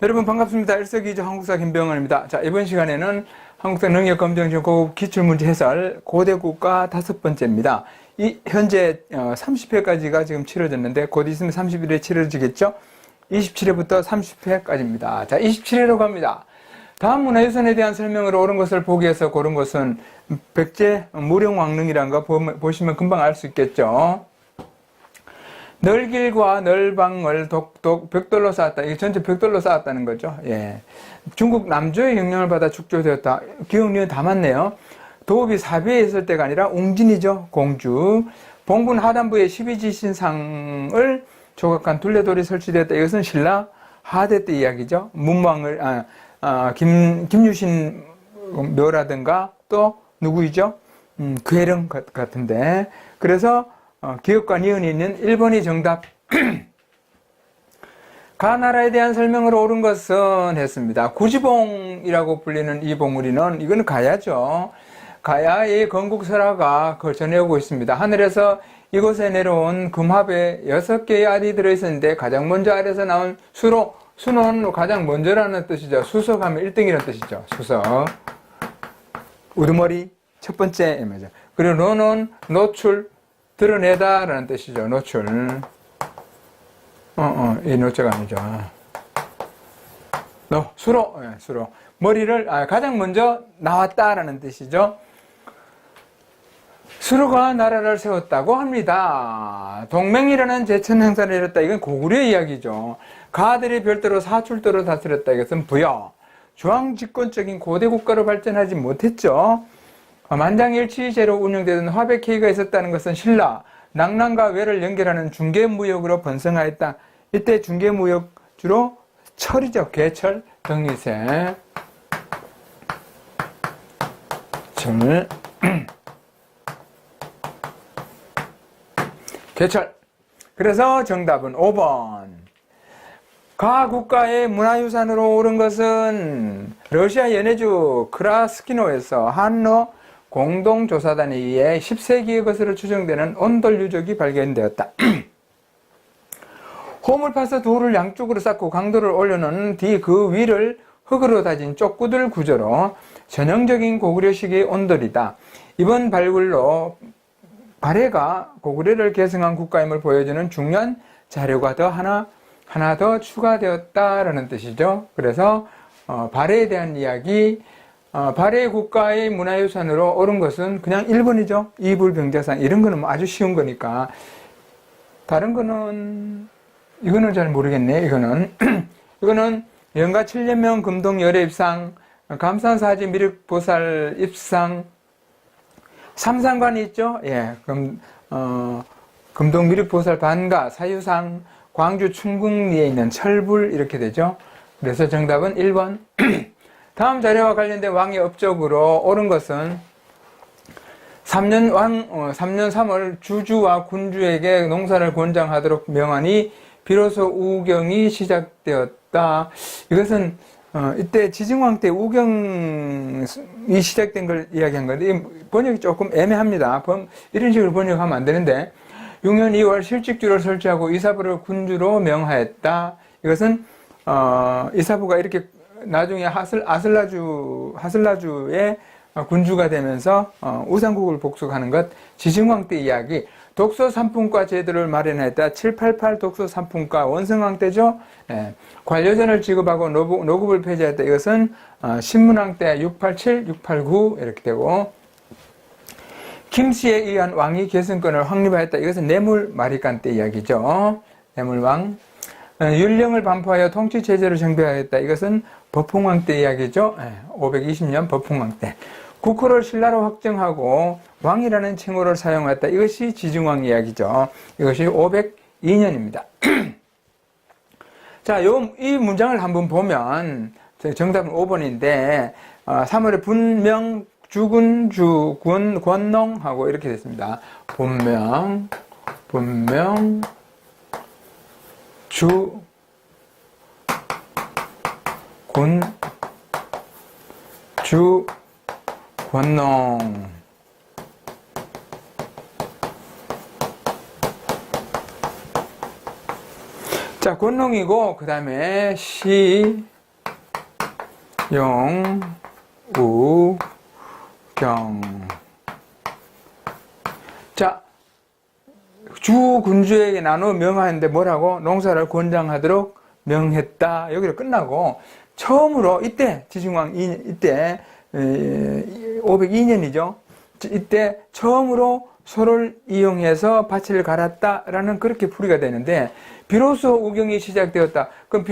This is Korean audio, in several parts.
여러분 반갑습니다. 일석이조 한국사 김병헌입니다. 자, 이번 시간에는 한국사 능력검정시험 고급 기출문제 해설 고대국가 5번째입니다. 현재 30회까지가 지금 치러졌는데 곧 있으면 31회 치러지겠죠? 27회부터 30회까지입니다. 자, 27회로 갑니다. 다음 문화유산에 대한 설명으로 옳은 것을 보기 위해서 고른 것은 백제 무령왕릉이라는 거 보시면 금방 알 수 있겠죠? 널길과 널방을 독독 벽돌로 쌓았다. 이게 전체 벽돌로 쌓았다는 거죠. 예. 중국 남조의 영향을 받아 축조되었다. 기억력이 다 맞네요. 도읍이 사비에 있을 때가 아니라 웅진이죠. 공주. 봉군 하단부에 12지신상을 조각한 둘레돌이 설치되었다. 이것은 신라 하대 때 이야기죠. 문왕을 김유신 묘라든가 또 누구이죠? 괴령 같은데. 그래서 기억과 니은이 있는 1번이 정답. 가나라에 대한 설명으로 옳은 것은 했습니다. 구지봉이라고 불리는 이 봉우리는 이거는 가야죠. 가야의 건국설화가 그걸 전해오고 있습니다. 하늘에서 이곳에 내려온 금합에 6개의 알이 들어있었는데 가장 먼저 알에서 나온 수로, 수는 가장 먼저라는 뜻이죠. 수석하면 1등이라는 뜻이죠. 수석. 우두머리 첫 번째 이미죠. 그리고 노는 노출, 드러내다 라는 뜻이죠. 노출. 이 노자가 아니죠. 수로. 예, 수로. 머리를, 가장 먼저 나왔다 라는 뜻이죠. 수로가 나라를 세웠다고 합니다. 동맹이라는 제천 행사를 이뤘다. 이건 고구려의 이야기죠. 가들이 별도로 사출도로 다스렸다. 이것은 부여. 중앙집권적인 고대 국가로 발전하지 못했죠. 만장일치제로 운영되던 화백회의가 있었다는 것은 신라, 낙랑과 외를 연결하는 중개무역으로 번성하였다. 이때 중개무역 주로 철이죠. 개철, 등이세. 철. 개철. 그래서 정답은 5번. 가 국가의 문화유산으로 옳은 것은 러시아 연해주 크라스키노에서 한러 공동조사단에 의해 10세기의 것으로 추정되는 온돌 유적이 발견되었다. 홈을 파서 돌을 양쪽으로 쌓고 강도를 올려놓은 뒤 그 위를 흙으로 다진 쪽구들 구조로 전형적인 고구려식의 온돌이다. 이번 발굴로 발해가 고구려를 계승한 국가임을 보여주는 중요한 자료가 하나 더 추가되었다라는 뜻이죠. 그래서 발해에 대한 이야기, 발해 국가의 문화유산으로 옳은 것은 그냥 1번이죠. 이불병자상 이런 거는 아주 쉬운 거니까. 다른 거는 이거는 잘 모르겠네. 이거는 영가 7년명 금동 열애 입상, 감산사지 미륵보살 입상, 삼상관이 있죠. 예, 금동 미륵보살 반가 사유상, 광주 충궁리에 있는 철불 이렇게 되죠. 그래서 정답은 1번. 다음 자료와 관련된 왕의 업적으로 옳은 것은 3년 3월 주주와 군주에게 농사를 권장하도록 명하니 비로소 우경이 시작되었다. 이것은 이때 지증왕 때 우경이 시작된 걸 이야기한 건데 번역이 조금 애매합니다. 이런 식으로 번역하면 안 되는데 6년 2월 실직주를 설치하고 이사부를 군주로 명하였다. 이것은 이사부가 이렇게 나중에 하슬라주의 군주가 되면서 우상국을 복속하는 것, 지증왕 때 이야기. 독서 삼품과 제도를 마련했다. 788 독서 삼품과 원성왕 때죠. 예. 관료전을 지급하고 노급을 폐지했다. 이것은 신문왕 때 687, 689 이렇게 되고 김씨에 의한 왕이 계승권을 확립하였다. 이것은 뇌물마리간 때 이야기죠. 뇌물왕. 율령을 반포하여 통치체제를 정비하였다. 이것은 법흥왕 때 이야기죠. 520년 법흥왕 때. 국호를 신라로 확정하고 왕이라는 칭호를 사용했다. 이것이 지증왕 이야기죠. 이것이 502년입니다. 자, 이 문장을 한번 보면 정답은 5번인데 3월에 분명 주군, 주군, 권농하고 이렇게 됐습니다. 본명, 주, 군, 주, 권농. 자, 자, 권농이고, 그 다음에 시, 용, 우, 경. 자, 주 군주에게 나눠 명하는데 뭐라고? 농사를 권장하도록 명했다. 여기로 끝나고, 처음으로 이때, 지중왕 이때, 502년이죠. 이때 처음으로 소를 이용해서 밭을 갈았다라는 그렇게 풀이가 되는데, 비로소 우경이 시작되었다. 그럼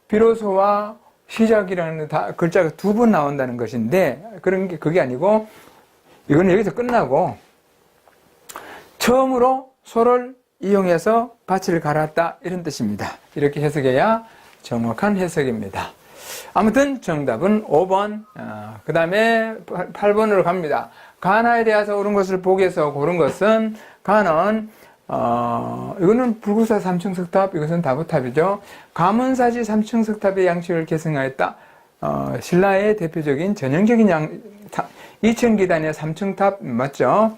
비로소와 시작이라는 글자가 두 번 나온다는 것인데, 그게 아니고, 이건 여기서 끝나고, 처음으로 소를 이용해서 밭을 갈았다. 이런 뜻입니다. 이렇게 해석해야 정확한 해석입니다. 아무튼 정답은 5번. 그 다음에 8번으로 갑니다. 가나에 대해서 옳은 것을 보기에서 고른 것은, 가는 이거는 불구사 삼층석탑, 이것은 다보탑이죠. 가문사지 삼층석탑의 양식을 계승하였다. 신라의 대표적인 전형적인 2층기단의 삼층탑 맞죠?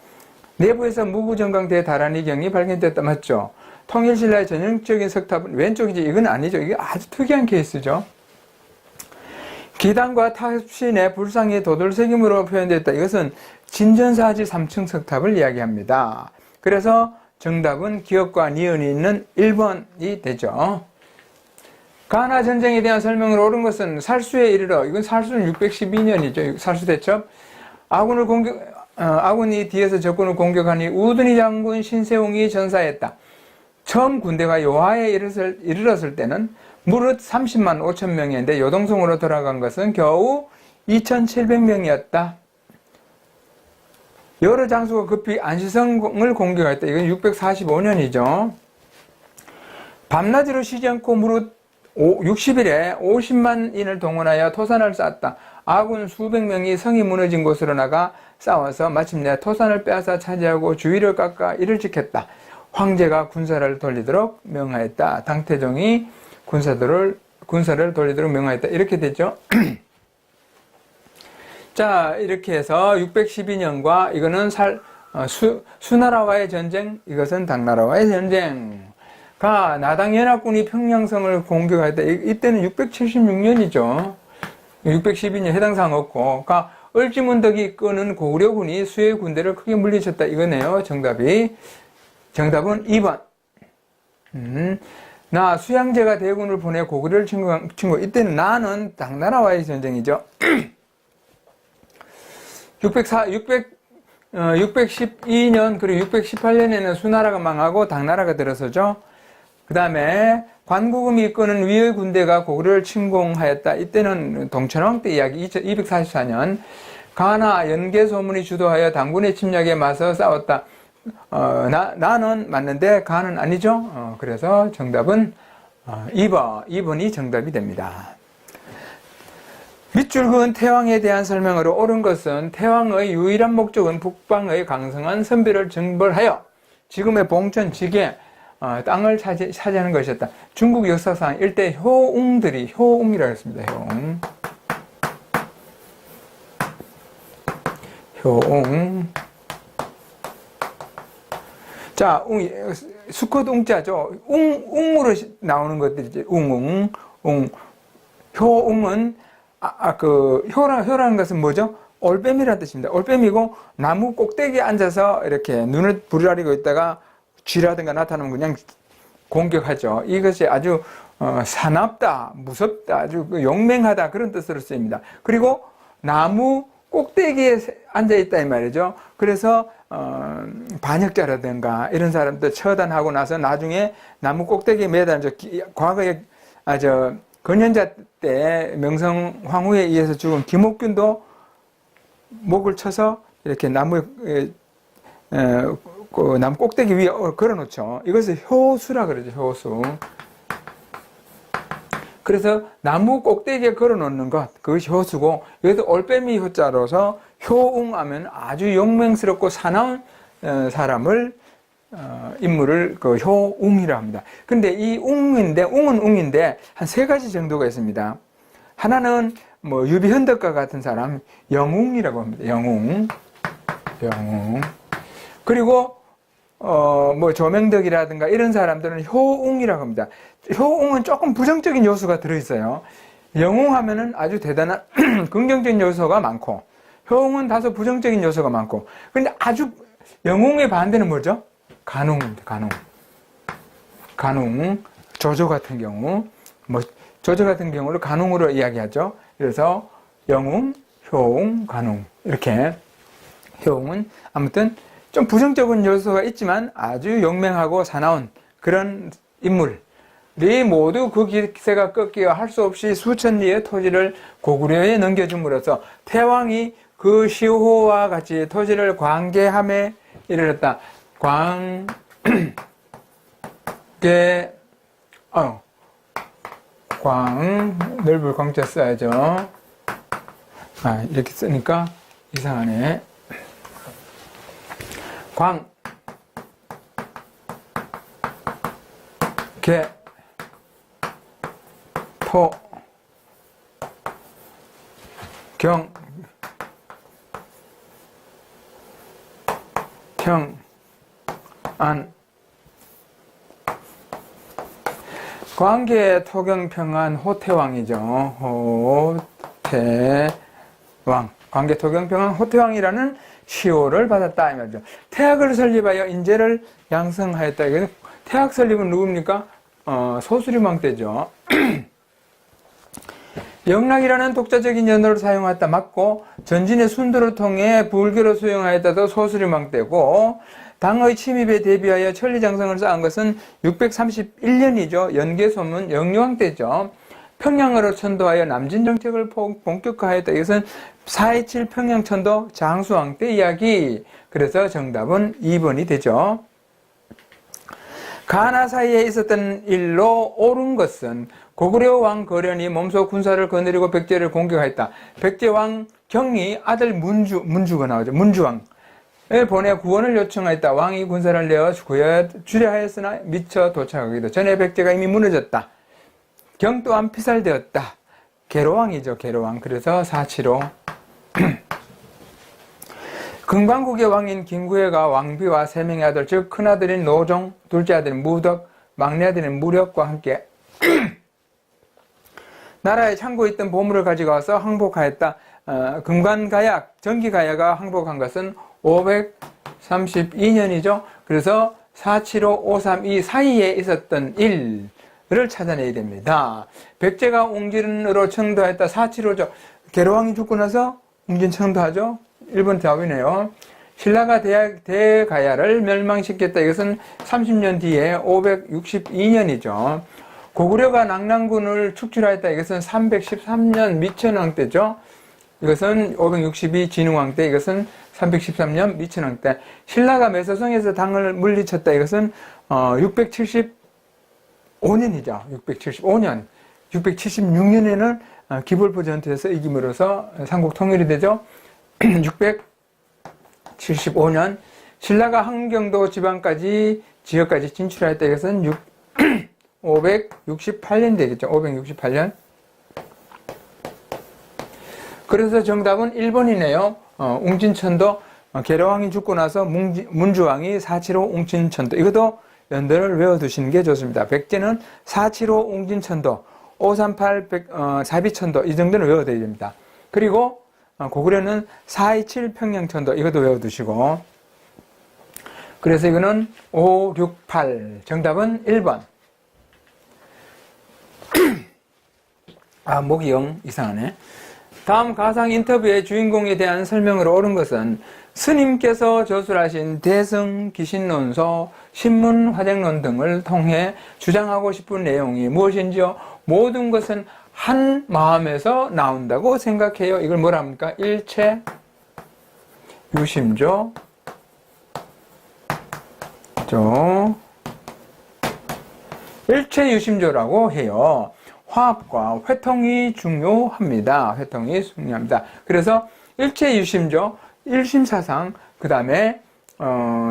내부에서 무구정강대 다란이 경이 발견됐다 맞죠? 통일신라의 전형적인 석탑은 왼쪽이지, 이건 아니죠. 이게 아주 특이한 케이스죠. 기단과 탑신의 불상이 도돌새김으로 표현됐다. 이것은 진전사지 3층 석탑을 이야기합니다. 그래서 정답은 기역과 니은이 있는 1번이 되죠. 가나 전쟁에 대한 설명을 옳은 것은 살수에 이르러, 이건 살수는 612년이죠. 살수대첩. 아군이 뒤에서 적군을 공격하니 우둔희 장군 신세웅이 전사했다. 처음 군대가 요하에 이르렀을 때는 무릇 30만 5천 명이었는데 요동성으로 돌아간 것은 겨우 2,700명이었다. 여러 장수가 급히 안시성을 공격했다. 이건 645년이죠. 밤낮으로 쉬지 않고 무릇 60일에 50만인을 동원하여 토산을 쌓았다. 아군 수백 명이 성이 무너진 곳으로 나가 싸워서 마침내 토산을 빼앗아 차지하고 주위를 깎아 이를 지켰다. 황제가 군사를 돌리도록 명하였다. 당태종이 군사를 돌리도록 명하였다. 이렇게 되죠. 자, 이렇게 해서 612년과 이거는 수나라와의 전쟁, 이것은 당나라와의 전쟁가 나당연합군이 평양성을 공격했다. 이때는 676년이죠. 612년 해당 사항 없고, 을지문덕이 이끄는 고구려군이 수의 군대를 크게 물리쳤다. 이거네요. 정답은 2번. 나 수양제가 대군을 보내 고구려를 친구. 이때는 나는 당나라와의 전쟁이죠. 612년 그리고 618년에는 수나라가 망하고 당나라가 들어서죠. 그 다음에 관구금이 이끄는 위의 군대가 고구려를 침공하였다. 이때는 동천왕 때 이야기. 244년 가나 연개소문이 주도하여 당군의 침략에 맞서 싸웠다. 나는 맞는데 가는 아니죠. 그래서 정답은 2번이 정답이 됩니다. 밑줄 그은 태왕에 대한 설명으로 옳은 것은 태왕의 유일한 목적은 북방의 강성한 선비를 정벌하여 지금의 봉천 지게 땅을 차지하는 것이었다. 중국 역사상 일대 효웅이라고 했습니다. 효웅. 자, 수컷 웅자죠. 웅으로 나오는 것들이죠. 효웅은 효라는 것은 뭐죠? 올빼미라는 뜻입니다. 올빼미고 나무 꼭대기에 앉아서 이렇게 눈을 부라리고 있다가 쥐라든가 나타나면 그냥 공격하죠. 이것이 아주 사납다, 무섭다, 아주 용맹하다 그런 뜻으로 쓰입니다. 그리고 나무 꼭대기에 앉아있다 이 말이죠. 그래서 반역자라든가 이런 사람들 처단하고 나서 나중에 나무 꼭대기에 매달려 과거에 건현자 때 명성 황후에 의해서 죽은 김옥균도 목을 쳐서 이렇게 나무 꼭대기 위에 걸어놓죠. 이것을 효수라 그러죠. 효수. 그래서 나무 꼭대기에 걸어놓는 것, 그것이 효수고, 여기도 올빼미 효자로서 효웅하면 아주 용맹스럽고 사나운 사람을 인물을 효웅이라고 합니다. 근데 이 웅은 웅인데 한 세 가지 정도가 있습니다. 하나는 유비현덕과 같은 사람 영웅이라고 합니다. 영웅. 그리고 뭐 조명덕이라든가 이런 사람들은 효웅이라고 합니다. 효웅은 조금 부정적인 요소가 들어있어요. 영웅하면은 아주 대단한 긍정적인 요소가 많고, 효웅은 다소 부정적인 요소가 많고, 근데 아주 영웅의 반대는 뭐죠? 간웅입니다. 간웅. 조조 같은 경우, 뭐 조조 같은 경우를 간웅으로 이야기하죠. 그래서 영웅, 효웅, 간웅 이렇게. 효웅은 아무튼 좀 부정적인 요소가 있지만 아주 용맹하고 사나운 그런 인물이 모두 그 기세가 꺾여 할 수 없이 수천 리의 토지를 고구려에 넘겨줌으로써 태왕이 그 시호와 같이 토지를 광개함에 이르렀다. 넓을 광자 써야죠. 이렇게 쓰니까 이상하네. 토, 경, 평안. 광개, 토경, 평안, 호태왕이죠. 호태왕. 광개, 토경, 평안, 호태왕이라는 시호를 받았다 이 말이죠. 태학을 설립하여 인재를 양성하였다. 태학 설립은 누굽니까? 소수리망 때죠. 영락이라는 독자적인 연어를 사용하였다 맞고, 전진의 순도를 통해 불교를 수용하였다도 소수리망 때고, 당의 침입에 대비하여 천리장성을 쌓은 것은 631년이죠. 연개소문 영유왕 때죠. 평양으로 천도하여 남진 정책을 본격화하였다. 이것은 427 평양천도 장수왕 때 이야기. 그래서 정답은 2번이 되죠. 가나 사이에 있었던 일로 옳은 것은 고구려 왕 거련이 몸소 군사를 거느리고 백제를 공격하였다. 백제 왕 경이 아들 문주가 나오죠. 문주왕을 보내 구원을 요청하였다. 왕이 군사를 내어 주려하였으나 미처 도착하기도 전에 백제가 이미 무너졌다. 경 또한 피살되었다. 계로왕이죠. 계로왕. 그래서 475. 금관국의 왕인 김구해가 왕비와 3명의 아들, 즉 큰아들인 노종, 둘째 아들인 무덕, 막내 아들인 무력과 함께 나라에 창고에 있던 보물을 가지고 와서 항복하였다. 금관가약, 전기가야가 항복한 것은 532년이죠. 그래서 475, 532 사이에 있었던 일을 찾아내야 됩니다. 백제가 웅진으로 청도했다. 475죠. 계로왕이 죽고 나서 웅진 청도하죠. 1번 답이네요. 신라가 대가야를 멸망시켰다. 이것은 30년 뒤에 562년이죠. 고구려가 낙랑군을 축출하였다. 이것은 313년 미천왕 때죠. 이것은 562 진흥왕 때, 이것은 313년 미천왕 때. 신라가 매서성에서 당을 물리쳤다. 이것은 675년이죠. 675년. 676년에는 기볼포 전투에서 이김으로써 삼국 통일이 되죠. 675년 신라가 한경도 지역까지 진출하였다. 이것은 568년 되겠죠. 568년. 그래서 정답은 1번이네요. 웅진천도, 계로왕이 죽고 나서 문주왕이 475 웅진천도. 이것도 연도를 외워두시는 게 좋습니다. 백제는 475 웅진천도, 538 사비천도, 이 정도는 외워둬야 됩니다. 그리고 고구려는 427 평양천도, 이것도 외워두시고. 그래서 이거는 5, 6, 8. 정답은 1번. 목이 영 이상하네. 다음 가상 인터뷰의 주인공에 대한 설명으로 옳은 것은 스님께서 저술하신 대승, 기신론서, 신문, 화쟁론 등을 통해 주장하고 싶은 내용이 무엇인지요? 모든 것은 한 마음에서 나온다고 생각해요. 이걸 뭐라 합니까? 일체 유심조. 일체 유심조라고 해요. 화합과 회통이 중요합니다. 회통이 중요합니다. 그래서 일체 유심조, 일심사상, 그 다음에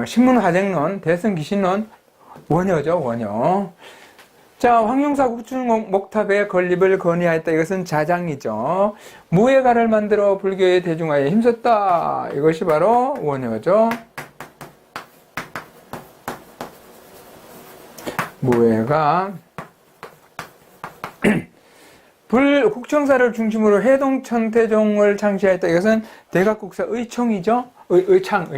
신문화쟁론, 대승기신론, 원효죠. 원효. 자, 황룡사 국중목탑의 건립을 건의하였다. 이것은 자장이죠. 무예가를 만들어 불교의 대중화에 힘썼다. 이것이 바로 원효죠. 무예가 국청사를 중심으로 해동천태종을 창시했다. 이것은 대각국사 의총이죠. 의창.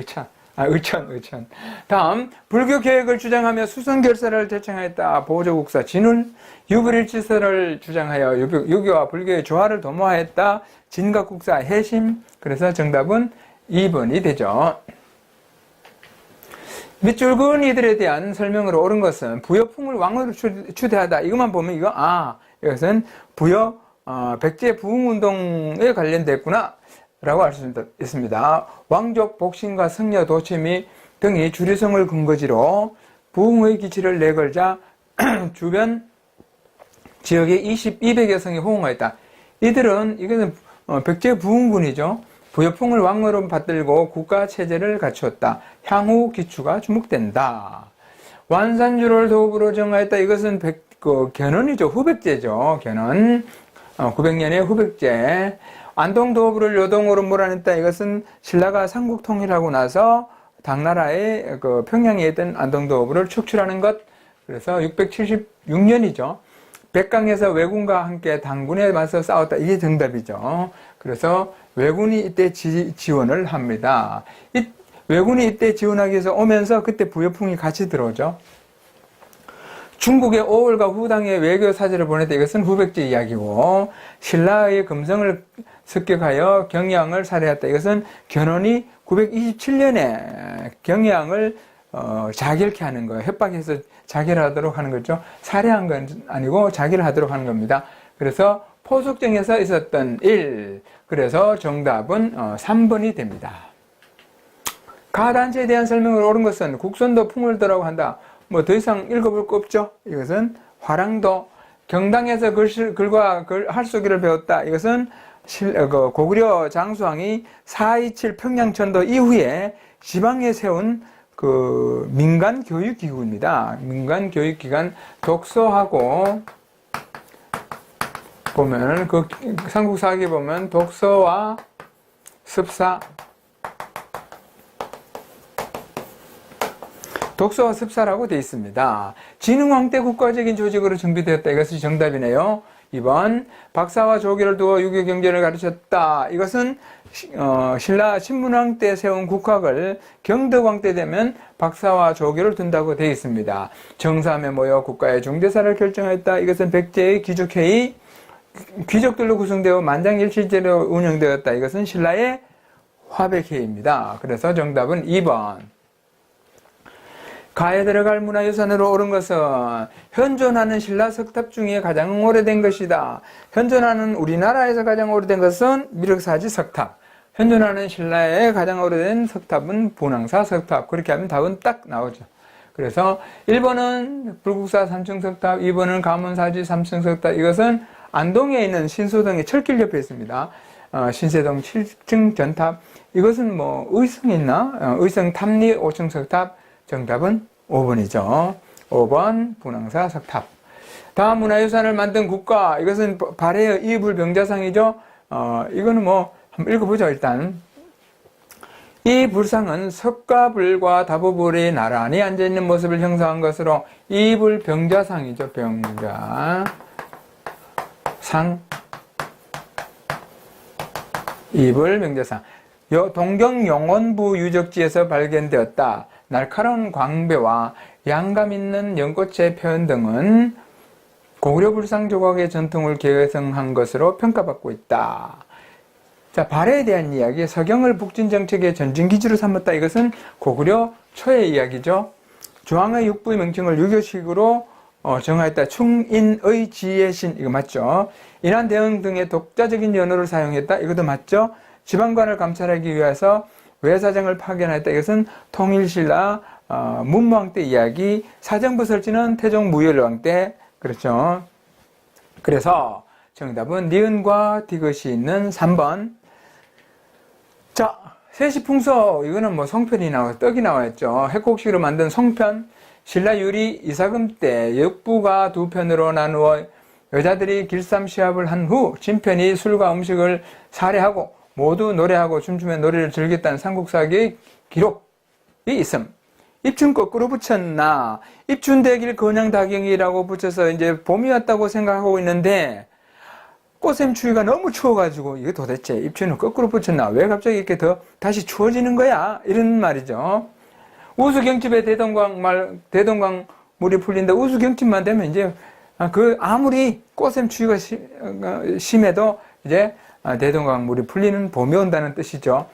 다음, 불교 개혁을 주장하며 수성결사를 제창하였다. 보조국사 진울, 유불일치설을 주장하여 유교와 불교의 조화를 도모하였다. 진각국사 해심. 그래서 정답은 2번이 되죠. 밑줄근 이들에 대한 설명으로 옳은 것은 부여풍을 왕으로 추대하다. 이것만 보면 이것은 부여 백제 부흥운동에 관련됐구나 라고 알 수 있습니다. 왕족 복신과 승려 도체미 등이 주류성을 근거지로 부흥의 기치를 내걸자 주변 지역의 200여 성이 호응하였다. 이것은 백제 부흥군이죠. 부여풍을 왕으로 받들고 국가체제를 갖추었다. 향후 기추가 주목된다. 완산주를 도읍으로 정하였다. 이것은 견훤이죠. 후백제죠. 견훤. 900년의 후백제. 안동도읍을 요동으로 몰아냈다. 이것은 신라가 삼국통일하고 나서 당나라의 평양에 있던 안동도읍을 축출하는 것. 그래서 676년이죠. 백강에서 왜군과 함께 당군에 맞서 싸웠다. 이게 정답이죠. 그래서 왜군이 이때 지원을 합니다. 왜군이 이때 지원하기 위해서 오면서 그때 부여풍이 같이 들어오죠. 중국의 오월과 후당의 외교 사절을 보냈다. 이것은 후백제 이야기고, 신라의 금성을 습격하여 경양을 살해했다. 이것은 견훤이 927년에 경양을 자결케 하는 거예요. 협박해서 자결하도록 하는 거죠. 살해한 건 아니고 자결을 하도록 하는 겁니다. 그래서 포석정에서 있었던 일. 그래서 정답은 3번이 됩니다. 가단체에 대한 설명을 옳은 것은 국선도 풍월도라고 한다. 더 이상 읽어볼 거 없죠. 이것은 화랑도. 경당에서 글과 할수기를 배웠다. 이것은 고구려 장수왕이 427 평양천도 이후에 지방에 세운 민간 교육기구입니다. 민간 교육기관 독서하고 보면 삼국사기 보면 독서와 습사라고 되어 있습니다. 진흥왕 때 국가적인 조직으로 정비되었다. 이것이 정답이네요. 2번 박사와 조교를 두어 유교 경제를 가르쳤다. 이것은 신라 신문왕 때 세운 국학을 경덕왕 때 되면 박사와 조교를 둔다고 되어 있습니다. 정사함에 모여 국가의 중대사를 결정했다. 이것은 백제의 귀족회의, 귀족들로 구성되어 만장일치제로 운영되었다. 이것은 신라의 화백회의입니다. 그래서 정답은 2번. 가에 들어갈 문화유산으로 옳은 것은 현존하는 신라 석탑 중에 가장 오래된 것이다. 현존하는 우리나라에서 가장 오래된 것은 미륵사지 석탑. 현존하는 신라의 가장 오래된 석탑은 분황사 석탑. 그렇게 하면 답은 딱 나오죠. 그래서 1번은 불국사 3층 석탑, 2번은 가문사지 3층 석탑. 이것은 안동에 있는 신소동의 철길 옆에 있습니다. 신세동 7층 전탑. 이것은 의성에 있나? 의성 탑리 5층 석탑. 정답은 5번이죠. 5번 분황사 석탑. 다음 문화유산을 만든 국가. 이것은 발해의 이불병자상이죠. 이거는 한번 읽어보죠. 일단 이 불상은 석과 불과 다부불이 나란히 앉아있는 모습을 형상한 것으로 이불병자상이죠. 병자상. 이불병자상. 동경용원부 유적지에서 발견되었다. 날카로운 광배와 양감 있는 연꽃의 표현 등은 고구려 불상 조각의 전통을 계승한 것으로 평가받고 있다. 자, 발해에 대한 이야기, 서경을 북진 정책의 전진기지로 삼았다. 이것은 고구려 초의 이야기죠. 조항의 육부의 명칭을 유교식으로 정하였다. 충인의 지혜신, 이거 맞죠? 인한 대응 등의 독자적인 연어를 사용했다. 이것도 맞죠? 지방관을 감찰하기 위해서 외사정을 파견했다. 이것은 통일신라 문무왕 때 이야기. 사정부 설치는 태종 무열왕 때. 그렇죠. 그래서 정답은 니은과 디귿이 있는 3번. 자, 세시풍서. 이거는 성편이 떡이 나와있죠. 핵곡식으로 만든 성편. 신라 유리 이사금 때 역부가 두 편으로 나누어 여자들이 길쌈시합을 한 후 진편이 술과 음식을 살해하고 모두 노래하고 춤추며 노래를 즐겼다는 삼국사기의 기록이 있음. 입춘 거꾸로 붙였나? 입춘대길 건양다경이라고 붙여서 이제 봄이 왔다고 생각하고 있는데 꽃샘 추위가 너무 추워가지고 이게 도대체 입춘을 거꾸로 붙였나? 왜 갑자기 이렇게 더 다시 추워지는 거야? 이런 말이죠. 우수경칩에 대동강 물이 풀린다. 우수경칩만 되면 이제 아무리 꽃샘 추위가 심해도 이제 대동강 물이 풀리는 봄이 온다는 뜻이죠.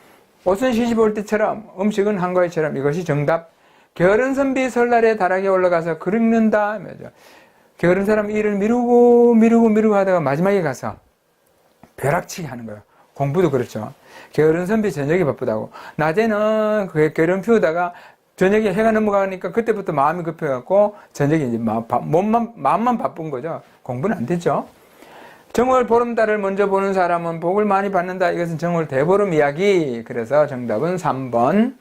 옷은 시집올 때처럼 음식은 한가위처럼 이것이 정답. 게으른 선비 설날에 다락에 올라가서 글 읽는다. 게으른 사람 일을 미루고 하다가 마지막에 가서 벼락치기 하는 거예요. 공부도 그렇죠. 게으른 선비 저녁에 바쁘다고. 낮에는 게으름 피우다가 저녁에 해가 넘어가니까 그때부터 마음이 급해갖고 저녁에 이제 마음만 바쁜 거죠. 공부는 안 되죠. 정월 보름달을 먼저 보는 사람은 복을 많이 받는다. 이것은 정월 대보름 이야기. 그래서 정답은 3번.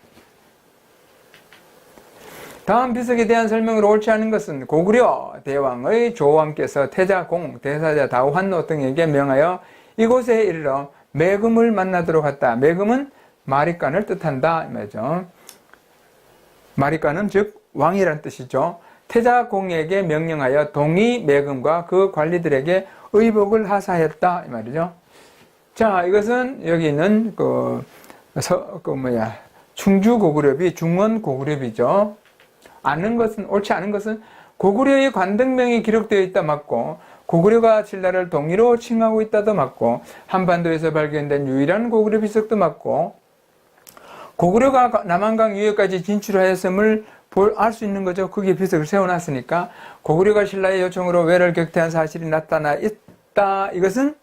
다음 비석에 대한 설명으로 옳지 않은 것은 고구려 대왕의 조왕께서 태자공, 대사자, 다우환노 등에게 명하여 이곳에 이르러 매금을 만나도록 했다. 매금은 마리간을 뜻한다. 말이죠. 마리간은 즉 왕이란 뜻이죠. 태자공에게 명령하여 동이 매금과 그 관리들에게 의복을 하사했다. 이 말이죠. 자, 이것은 여기 있는 충주 고구려비, 중원 고구려비죠. 옳지 않은 것은 고구려의 관등명이 기록되어 있다 맞고, 고구려가 신라를 동의로 칭하고 있다도 맞고, 한반도에서 발견된 유일한 고구려 비석도 맞고, 고구려가 남한강 유역까지 진출하였음을 알 수 있는 거죠. 거기에 비석을 세워놨으니까 고구려가 신라의 요청으로 외를 격퇴한 사실이 나타나 있다. 이것은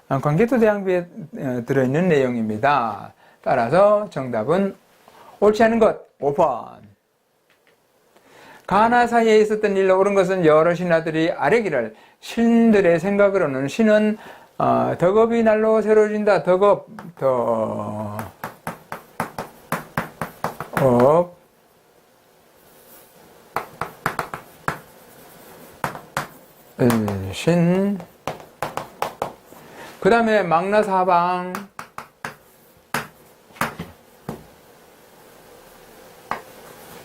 광개토 대왕비에 들어있는 내용입니다. 따라서 정답은 옳지 않은 것 5번. 가나 사이에 있었던 일로 옳은 것은 여러 신하들이 아뢰기를 신들의 생각으로는 신은 덕업이 날로 새로워진다. 덕업 신. 그 다음에 망나사방.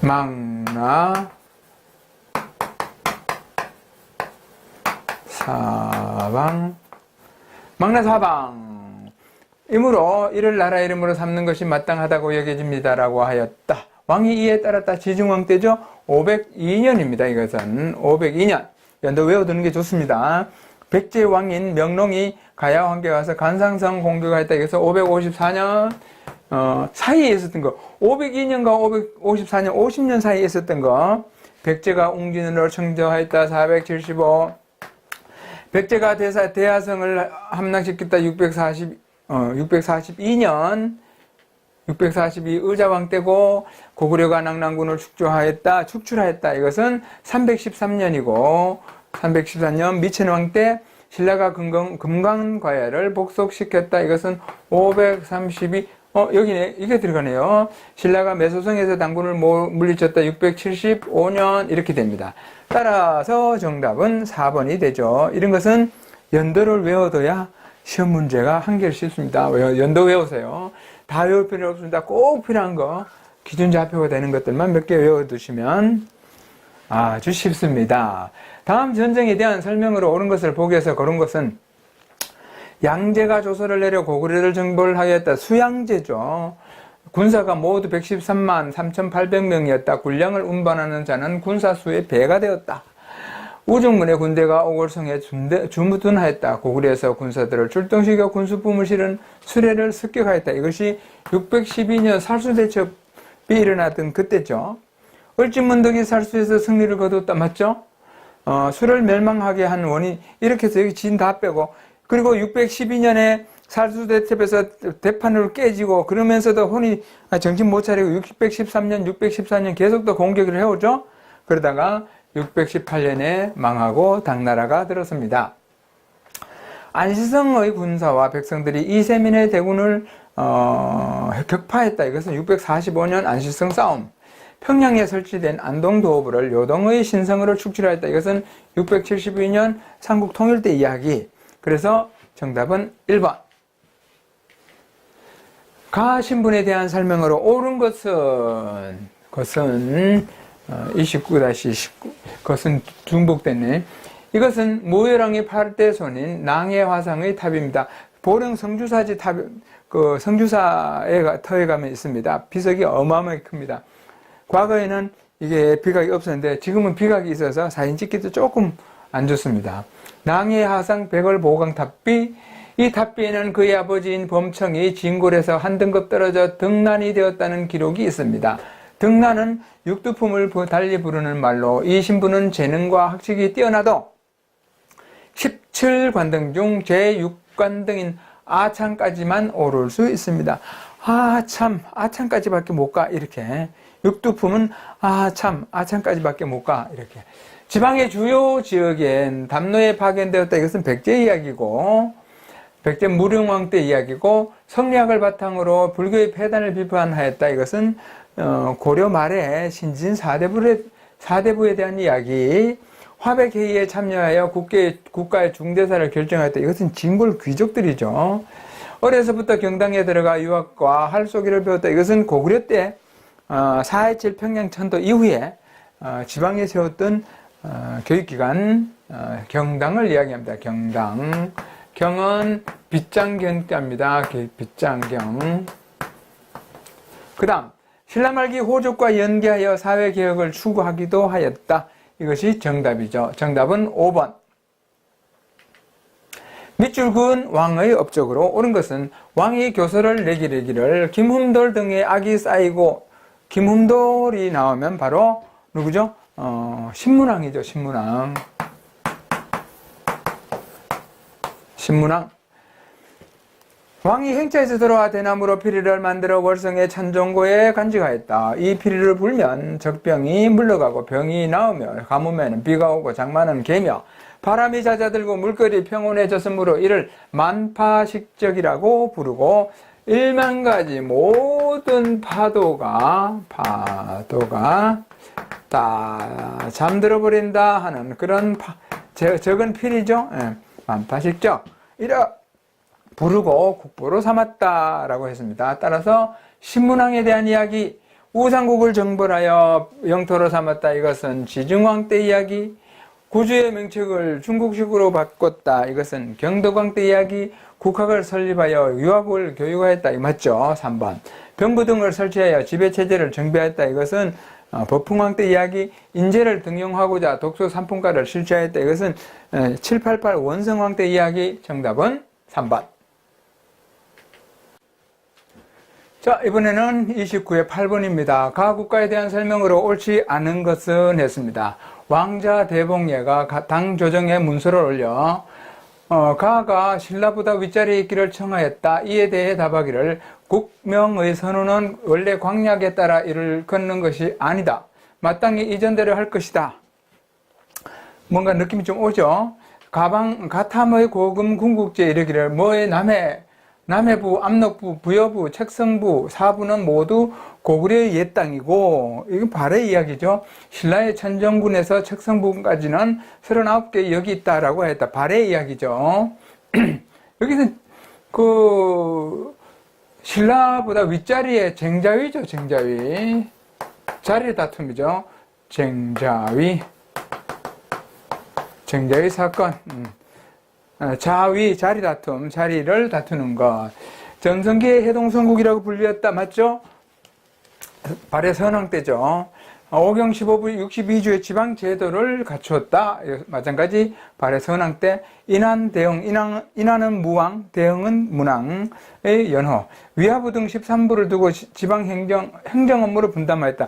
망나사방. 이므로 이를 나라 이름으로 삼는 것이 마땅하다고 여겨집니다라고 하였다. 왕이 이에 따랐다. 지중왕 때죠. 502년입니다. 이것은 502년. 연도 외워두는 게 좋습니다. 백제 왕인 명롱이 가야 황제에 와서 간상성 공격을 했다. 그래서 554년 사이에 있었던 거. 502년과 554년 50년 사이에 있었던 거. 백제가 웅진으로 청정하였다. 475. 백제가 대하성을 함락시켰다. 642년 642 의자왕 때고, 고구려가 낙랑군을 축출하였다. 이것은 313년이고, 314년 미천왕 때 신라가 금강과야를 복속시켰다. 이것은 532, 여기네, 이게 들어가네요. 신라가 매소성에서 당군을 물리쳤다. 675년, 이렇게 됩니다. 따라서 정답은 4번이 되죠. 이런 것은 연도를 외워둬야 시험 문제가 한결 쉽습니다. 연도 외우세요. 다 외울 필요 없습니다. 꼭 필요한 거, 기준좌표가 되는 것들만 몇 개 외워두시면 아주 쉽습니다. 다음 전쟁에 대한 설명으로 옳은 것을 보기에서 고른 것은 양제가 조서를 내려 고구려를 정벌을 하였다. 수양제죠. 군사가 모두 113만 3,800명이었다. 군량을 운반하는 자는 군사수의 배가 되었다. 우중문의 군대가 오골성에 주무둔하였다. 고구려에서 군사들을 출동시켜 군수품을 실은 수레를 습격하였다. 이것이 612년 살수대첩이 일어났던 그때죠. 을지문덕이 살수에서 승리를 거뒀다. 맞죠? 수를 멸망하게 한 원인, 이렇게 해서 여기 진 다 빼고, 그리고 612년에 살수대첩에서 대판으로 깨지고, 그러면서도 혼이 정신 못 차리고 613년, 614년 계속 또 공격을 해오죠. 그러다가 618년에 망하고 당나라가 들었습니다. 안시성의 군사와 백성들이 이세민의 대군을 격파했다. 이것은 645년 안시성 싸움. 평양에 설치된 안동도읍을 요동의 신성으로 축출하였다. 이것은 672년 삼국 통일 때 이야기. 그래서 정답은 1번. 가 신분에 대한 설명으로 옳은 것은 것은 29-19 것은 중복됐네. 이것은 모여랑의 8대 손인 낭의 화상의 탑입니다. 보령 성주사지 탑, 그 성주사의 터에 가면 있습니다. 비석이 어마어마하게 큽니다. 과거에는 이게 비각이 없었는데 지금은 비각이 있어서 사진 찍기도 조금 안 좋습니다. 낭의 화상 백월 보강탑비, 이 탑비에는 그의 아버지인 범청이 진골에서 한 등급 떨어져 등난이 되었다는 기록이 있습니다. 등난은 육두품을 달리 부르는 말로 이 신부는 재능과 학식이 뛰어나도 17관등 중 제6관등인 아참까지만 오를 수 있습니다. 아참까지밖에 못 가, 이렇게. 육두품은 아참까지밖에 못 가, 이렇게. 지방의 주요 지역엔 담로에 파견되었다. 이것은 백제 이야기고, 백제 무릉왕 때 이야기고, 성리학을 바탕으로 불교의 폐단을 비판하였다. 이것은 고려 말에 신진 사대부에 대한 이야기. 화백회의에 참여하여 국가의 중대사를 결정하였다. 이것은 진골 귀족들이죠. 어려서부터 경당에 들어가 유학과 할쏘기를 배웠다. 이것은 고구려 때 4.27 평양천도 이후에 지방에 세웠던 교육기관 경당을 이야기합니다. 경당. 경은 빗장경자입니다. 빗장경. 그 다음 신라 말기 호족과 연계하여 사회개혁을 추구하기도 하였다. 이것이 정답이죠. 정답은 5번. 밑줄 그은 왕의 업적으로 옳은 것은 왕이 교서를 내기를 김흠돌 등의 악이 쌓이고, 김흠돌이 나오면 바로 누구죠? 신문왕이죠. 신문왕. 왕이 행차에서 들어와 대나무로 피리를 만들어 월성의 찬종고에 간직하였다. 이 피리를 불면 적병이 물러가고 병이 나오며 가뭄에는 비가 오고 장마는 개며 바람이 잦아들고 물결이 평온해졌으므로 이를 만파식적이라고 부르고 1만가지 모든 파도가 다 잠들어 버린다 하는 그런 적은 필이죠. 만파식적. 이라 부르고 국보로 삼았다라고 했습니다. 따라서 신문왕에 대한 이야기, 우상국을 정벌하여 영토로 삼았다. 이것은 지증왕 때 이야기. 구주의 명책을 중국식으로 바꿨다. 이것은 경덕왕 때 이야기. 국학을 설립하여 유학을 교육하였다. 이 맞죠? 3번. 병부 등을 설치하여 지배체제를 정비하였다. 이것은 법흥왕 때 이야기. 인재를 등용하고자 독서 3품가를 실시하였다. 이것은 788 원성왕 때 이야기. 정답은 3번. 자, 이번에는 29의 8번입니다. 가 국가에 대한 설명으로 옳지 않은 것은 했습니다. 왕자 대봉예가 당 조정에 문서를 올려 가가 신라보다 윗자리에 있기를 청하였다. 이에 대해 답하기를 국명의 선우는 원래 광약에 따라 이를 걷는 것이 아니다. 마땅히 이전대로 할 것이다. 뭔가 느낌이 좀 오죠? 가탐의 고금 궁국제 이르기를 뭐의 남해부, 압록부, 부여부, 책성부, 사부는 모두 고구려의 옛 땅이고, 이건 발해의 이야기죠. 신라의 천정군에서 책성부까지는 39개 역이 있다라고 했다. 발해의 이야기죠. 여기는 신라보다 윗자리에 쟁자위죠, 쟁자위. 자리 다툼이죠. 쟁자위 사건. 자위, 자리 다툼, 자리를 다투는 것. 전성기의 해동성국이라고 불렸다. 맞죠? 발해 선왕 때죠. 오경 15부 62주의 지방 제도를 갖추었다. 마찬가지 발해 선왕 때 인한, 대흥, 인한은 무왕, 대흥은 문왕의 연호. 위하부 등 13부를 두고 지방 행정 업무를 분담하였다.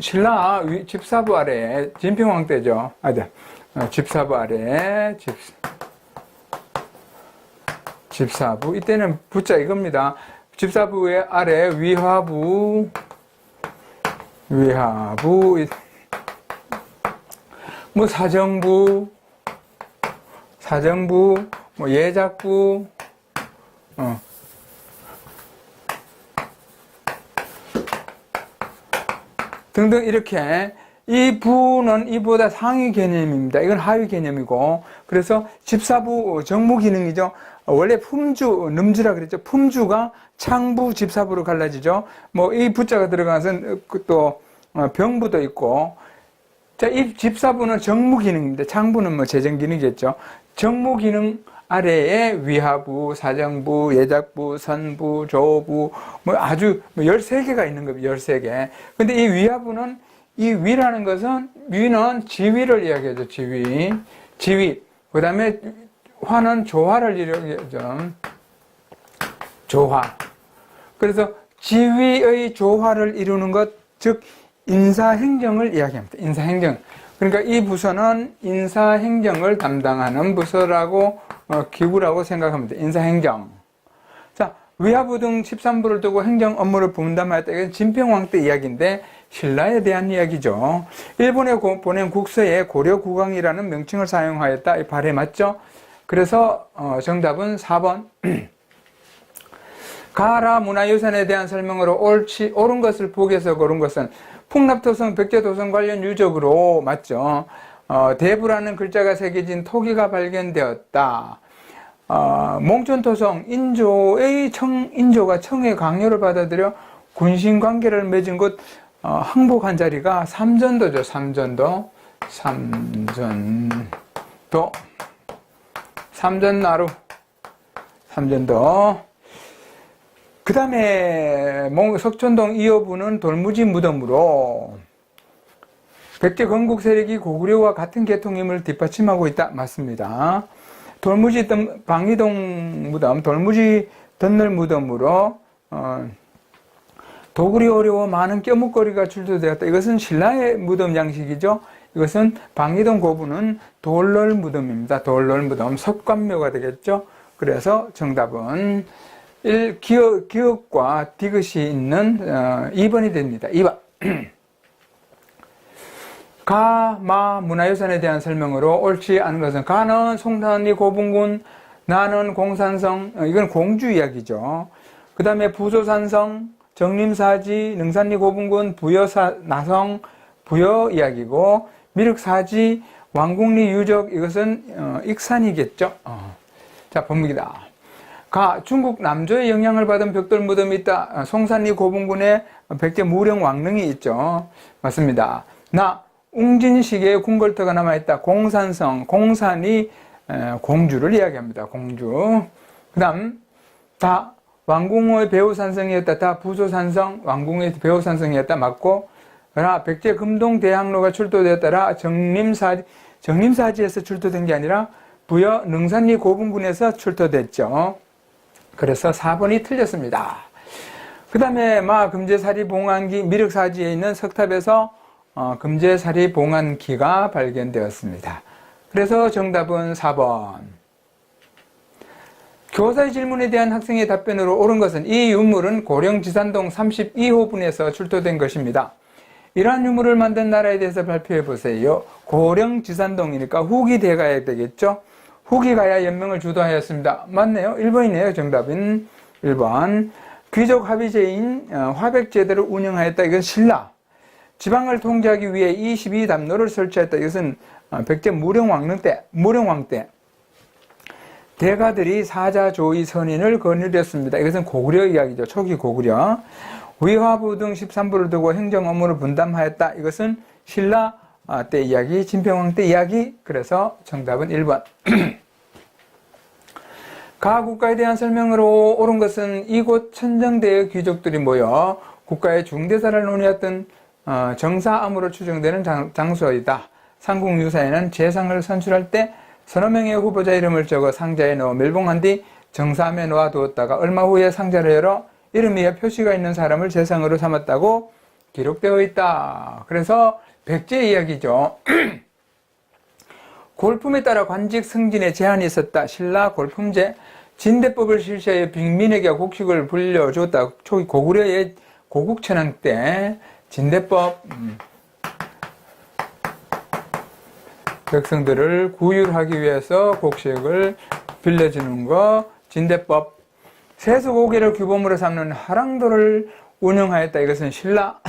신라 집사부 아래 진평왕 때죠. 집사부 아래 집사부. 이때는 부자 이겁니다. 집사부의 아래 위하부, 뭐 사정부, 뭐 예작부, 등등 이렇게 이 부는 이보다 상위 개념입니다. 이건 하위 개념이고, 그래서 집사부 정무 기능이죠. 원래 품주, 넘주라 그랬죠. 품주가 창부, 집사부로 갈라지죠. 뭐 이 부자가 들어가서 또 병부도 있고, 자, 이 집사부는 정무기능인데, 장부는 뭐 재정기능이겠죠. 정무기능 아래에 위하부, 사정부, 예작부, 선부, 조부, 뭐 아주 13개가 있는 겁니다. 13개. 근데 이 위하부는, 이 위라는 것은, 위는 지위를 이야기하죠. 지위. 그 다음에 화는 조화를 이야기하죠. 조화. 그래서 지위의 조화를 이루는 것, 즉, 인사행정을 이야기합니다. 인사행정. 그러니까 이 부서는 인사행정을 담당하는 부서라고, 기구라고 생각합니다. 인사행정. 자, 위하부 등 13부를 두고 행정 업무를 분담하였다. 이건 진평왕 때 이야기인데, 신라에 대한 이야기죠. 일본에 보낸 국서에 고려국왕이라는 명칭을 사용하였다. 이 발에 맞죠? 그래서, 정답은 4번. 가라 문화유산에 대한 설명으로 옳은 것을 보기에서 고른 것은 풍납토성, 백제도성 관련 유적으로 맞죠. 대부라는 글자가 새겨진 토기가 발견되었다. 몽촌토성, 인조가 청의 강요를 받아들여 군신관계를 맺은 곳, 항복한 자리가 삼전도죠. 삼전나루. 그 다음에 석촌동 이호부는 돌무지 무덤으로 백제 건국 세력이 고구려와 같은 계통임을 뒷받침하고 있다. 맞습니다. 돌무지 방이동 무덤, 돌무지 덧늘 무덤으로 도굴이 어려워 많은 껴묵거리가 출토되었다. 이것은 신라의 무덤 양식이죠. 이것은 방이동 고부는 돌널 무덤입니다. 돌널 무덤, 석관묘가 되겠죠. 그래서 정답은 기억과 디귿이 있는 2번이 됩니다. 2번. 가, 마, 문화유산에 대한 설명으로 옳지 않은 것은 가는 송산리 고분군, 나는 공산성, 이건 공주 이야기죠. 그 다음에 부소산성, 정림사지, 능산리 고분군, 나성, 부여 이야기고, 미륵사지, 왕궁리 유적, 이것은 익산이겠죠. 자, 본문이다. 가, 중국 남조의 영향을 받은 벽돌 무덤이 있다. 송산리 고분군에 백제 무령 왕릉이 있죠. 맞습니다. 나, 웅진시계의 궁궐터가 남아있다. 공산성, 공산이 공주를 이야기합니다. 공주. 그 다음, 다, 왕궁의 배후산성이었다. 다, 부소산성, 왕궁의 배후산성이었다. 맞고, 라, 백제 금동대항로가 출토되었다라. 정림사지에서 출토된 게 아니라 부여 능산리 고분군에서 출토됐죠. 그래서 4번이 틀렸습니다. 그 다음에 금제사리 봉안기 미륵사지에 있는 석탑에서 금제사리 봉안기가 발견되었습니다. 그래서 정답은 4번. 교사의 질문에 대한 학생의 답변으로 옳은 것은 이 유물은 고령지산동 32호분에서 출토된 것입니다. 이러한 유물을 만든 나라에 대해서 발표해 보세요. 고령지산동이니까 후기 대가야 되겠죠? 후기 가야 연명을 주도하였습니다. 맞네요. 1번이네요. 정답은 1번. 귀족 합의제인 화백제도를 운영하였다. 이건 신라. 지방을 통제하기 위해 22담로를 설치했다. 이것은 백제 무령왕 때 대가들이 사자조의 선인을 거느렸습니다. 이것은 고구려 이야기죠. 초기 고구려. 위화부 등 13부를 두고 행정 업무를 분담하였다. 이것은 신라 때 이야기, 진평왕 때 이야기. 그래서 정답은 1번. 가 국가에 대한 설명으로 옳은 것은 이곳 천정대의 귀족들이 모여 국가의 중대사를 논의했던 정사암으로 추정되는 장소이다. 삼국유사에는 재상을 선출할 때 서너 명의 후보자 이름을 적어 상자에 넣어 멸봉한 뒤 정사암에 놓아두었다가 얼마 후에 상자를 열어 이름 위에 표시가 있는 사람을 재상으로 삼았다고 기록되어 있다. 그래서 백제 이야기죠. 골품에 따라 관직 승진에 제한이 있었다. 신라 골품제. 진대법을 실시하여 빅민에게 곡식을 불려줬다. 초기 고구려의 고국천왕 때 진대법. 백성들을 구휼하기 위해서 곡식을 빌려주는 거 진대법. 세수고개를 규범으로 삼는 하랑도를 운영하였다. 이것은 신라.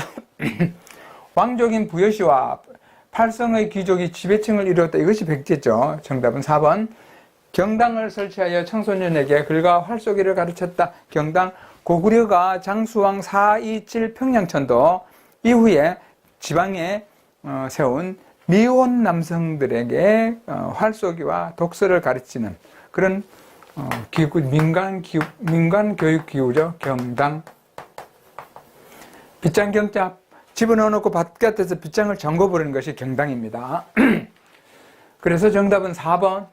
왕족인 부여시와 팔성의 귀족이 지배층을 이루었다. 이것이 백제죠. 정답은 4번. 경당을 설치하여 청소년에게 글과 활쏘기를 가르쳤다. 경당. 고구려가 장수왕 427 평양천도 이후에 지방에 세운 미혼 남성들에게 활쏘기와 독서를 가르치는 그런 기구, 민간 교육 기구죠. 경당. 빗장 경잡, 집어넣어놓고 바깥에서 빗장을 잠궈버리는 것이 경당입니다. 그래서 정답은 4번.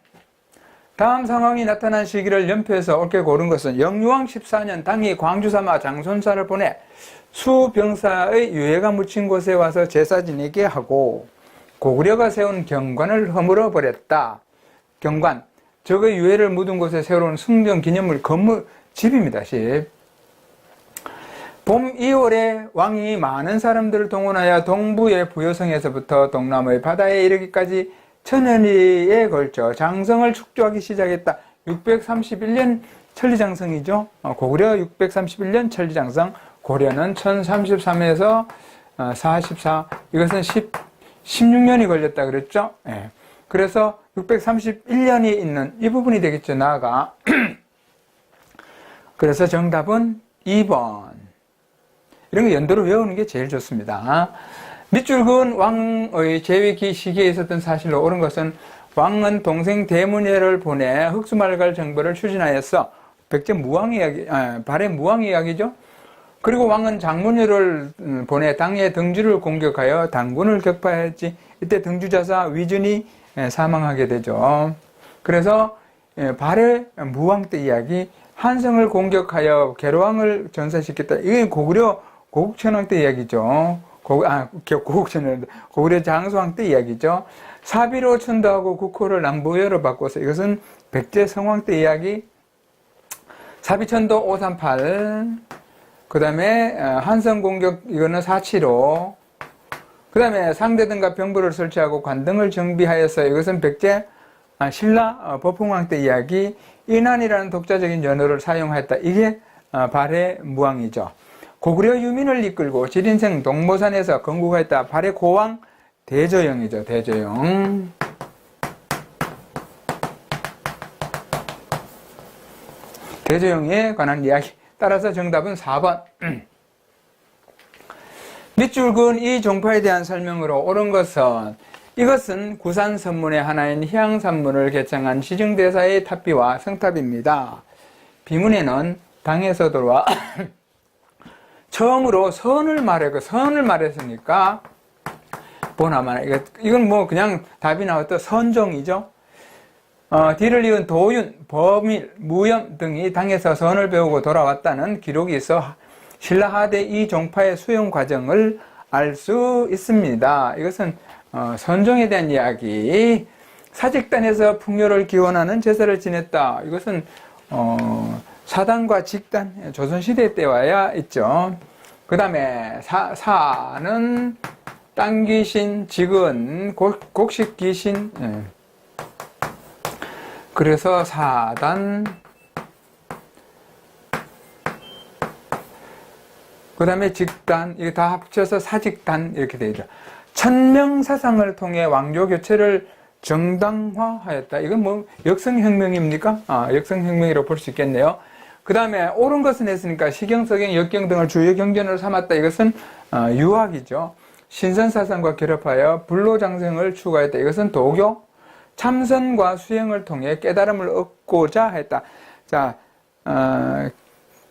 다음 상황이 나타난 시기를 연표해서 옳게 고른 것은 영유왕 14년 당이 광주 삼아 장손사를 보내 수병사의 유해가 묻힌 곳에 와서 제사 지내게 하고 고구려가 세운 경관을 허물어 버렸다. 경관, 적의 유해를 묻은 곳에 세워놓은 승정 기념물 건물, 집입니다. 집. 봄 2월에 왕이 많은 사람들을 동원하여 동부의 부여성에서부터 동남의 바다에 이르기까지 천여리에 걸쳐 장성을 축조하기 시작했다. 631년 천리장성이죠. 고구려 631년 천리장성, 고려는 1033에서 44, 이것은 16년이 걸렸다 그랬죠. 예. 그래서 631년이 있는 이 부분이 되겠죠. 나아가. 그래서 정답은 2번. 이런 거 연도로 외우는 게 제일 좋습니다. 밑줄 그은 왕의 재위 시기에 있었던 사실로 옳은 것은 왕은 동생 대문예를 보내 흑수말갈 정벌을 추진하였어. 백제 무왕 이야기, 발해 무왕 이야기죠. 그리고 왕은 장문여를 보내 당의 등주를 공격하여 당군을 격파했지. 이때 등주자사 위준이 사망하게 되죠. 그래서 발해 무왕 때 이야기, 한성을 공격하여 계로왕을 전사시켰다. 이게 고구려 고국천왕 때 이야기죠. 고국천왕, 고구려 장수왕 때 이야기죠. 사비로 천도하고 국호를 남부여로 바꿔서 이것은 백제 성왕 때 이야기. 사비천도 538. 그 다음에 한성 공격, 이거는 475. 그 다음에 상대등과 병부를 설치하고 관등을 정비하여서 이것은 백제 신라 법흥왕 때 이야기. 인한이라는 독자적인 연어를 사용하였다. 이게 발해 무왕이죠. 고구려 유민을 이끌고 지린생 동모산에서 건국하였다. 발해 고왕 대저영이죠. 대저영. 대저영에 관한 이야기. 따라서 정답은 4번. 밑줄 그은 이 종파에 대한 설명으로 옳은 것은 이것은 구산 선문의 하나인 희양산문을 개창한 시증대사의 탑비와 성탑입니다. 비문에는 당에서 들어와 처음으로 선을 말했으니까 보나마나 이건 뭐 그냥 답이 나왔던 선종이죠. 뒤를 이은 도윤, 범일, 무염 등이 당에서 선을 배우고 돌아왔다는 기록이 있어 신라 하대 이 종파의 수용 과정을 알 수 있습니다. 이것은 선종에 대한 이야기. 사직단에서 풍요를 기원하는 제사를 지냈다. 이것은 사단과 직단, 조선시대 때 와야 있죠. 그 다음에 사는 땅귀신, 직은 곡식귀신. 그래서 사단, 그 다음에 직단, 이거 다 합쳐서 사직단 이렇게 되죠. 천명사상을 통해 왕조 교체를 정당화하였다. 이건 뭐 역성혁명입니까? 역성혁명이라고 볼 수 있겠네요. 그 다음에 옳은 것은 했으니까 시경, 서경, 역경 등을 주요 경전으로 삼았다. 이것은 유학이죠. 신선사상과 결합하여 불로장생을 추구했다. 이것은 도교. 참선과 수행을 통해 깨달음을 얻고자 했다. 자,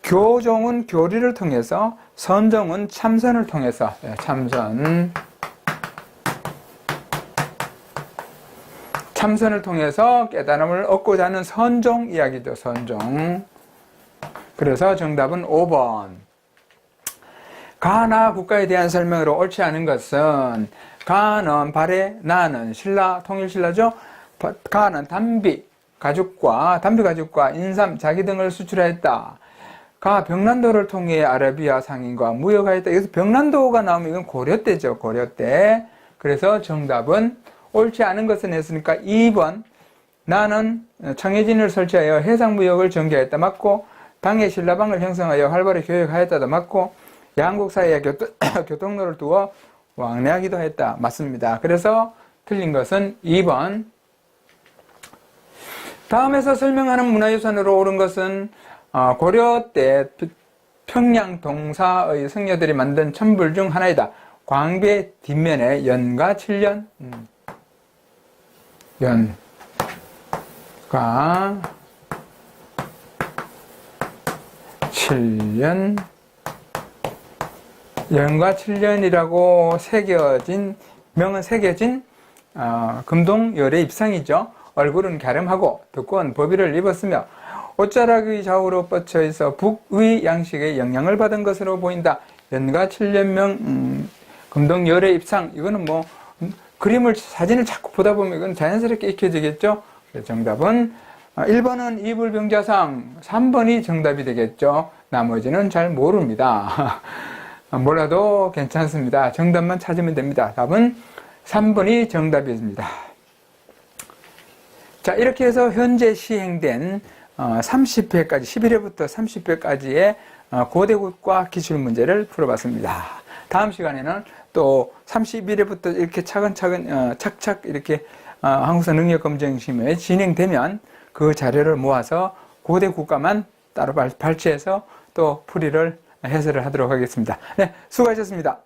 교종은 교리를 통해서, 선종은 참선을 통해서, 참선을 통해서 깨달음을 얻고자 하는 선종 이야기죠. 선종. 그래서 정답은 5번. 가나 국가에 대한 설명으로 옳지 않은 것은 가는 발해, 나는 신라, 통일신라죠. 가는 담비 가죽과 인삼, 자기 등을 수출하였다. 가 병란도를 통해 아라비아 상인과 무역하였다. 여기서 병란도가 나오면 이건 고려 때죠. 고려 때. 그래서 정답은 옳지 않은 것은 했으니까 2번. 나는 청해진을 설치하여 해상무역을 전개하였다. 맞고, 당의 신라방을 형성하여 활발히 교역하였다도 맞고, 양국 사이에 교통로를 두어 왕래하기도 했다. 맞습니다. 그래서 틀린 것은 2번. 다음에서 설명하는 문화유산으로 옳은 것은 고려 때 평양 동사의 승려들이 만든 천불 중 하나이다. 광배 뒷면에 연가 7년, 연가 7년, 연가 7년이라고 새겨진, 명은 새겨진 금동 열의 입상이죠. 얼굴은 갸름하고 두꺼운 법의를 입었으며 옷자락의 좌우로 뻗쳐 있어 북의 양식에 영향을 받은 것으로 보인다. 연가 7년명 금동 열의 입상, 이거는 뭐 그림을, 사진을 자꾸 보다 보면 이건 자연스럽게 익혀지겠죠. 정답은 1번은 이불병자상, 3번이 정답이 되겠죠. 나머지는 잘 모릅니다. 몰라도 괜찮습니다. 정답만 찾으면 됩니다. 답은 3번이 정답입니다. 자, 이렇게 해서 현재 시행된 30회까지, 11회부터 30회까지의 고대국과 기출문제를 풀어봤습니다. 다음 시간에는 또 31회부터 이렇게 차근차근, 착착 이렇게 한국사 능력검정심에 진행되면 그 자료를 모아서 고대국가만 따로 발췌해서 또 풀이를 해설을 하도록 하겠습니다. 네, 수고하셨습니다.